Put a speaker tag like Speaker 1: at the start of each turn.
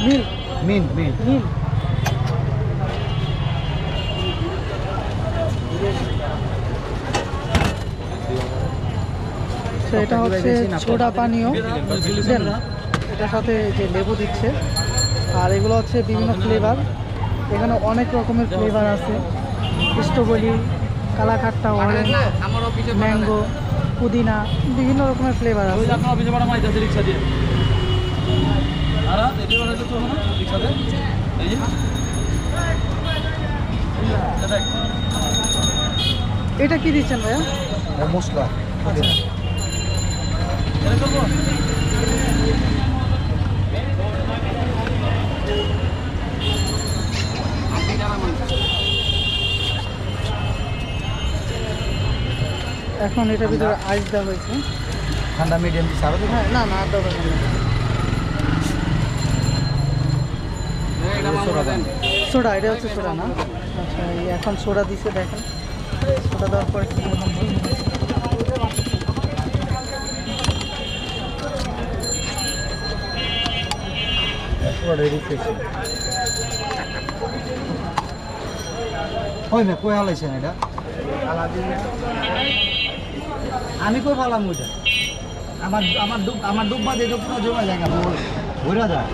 Speaker 1: milk
Speaker 2: mint mint
Speaker 1: milk তো এটা হচ্ছে ছোটা পানীয় দেন এটার সাথে যে লেবু দিচ্ছে আর এগুলো হচ্ছে বিভিন্ন ফ্লেভার এখানে অনেক রকমের ফ্লেভার আছে স্ট্রবেরি কালাকাট্টা অরেঞ্জ ম্যাঙ্গো পুদিনা বিভিন্ন রকমের ফ্লেভার আছে এটা কি দিচ্ছেন ভাইয়া
Speaker 2: মশলা
Speaker 1: এখন এটার ভিতরে আইস দেওয়া হয়েছে
Speaker 2: ঠান্ডা মিডিয়াম দিচ্ছে আরো
Speaker 1: হ্যাঁ না না আর দেওয়া হবে না সোডা এটা হচ্ছে সোডা না আচ্ছা এই এখন সোডা দিছে দেখেন সোডা দেওয়ার পরে কি
Speaker 2: হয় না কই হালাইছেন এটা আমি কই পালাম ওইটা আমার ডুব বাদে তো পুরো জমা জায়গা ভরা যায়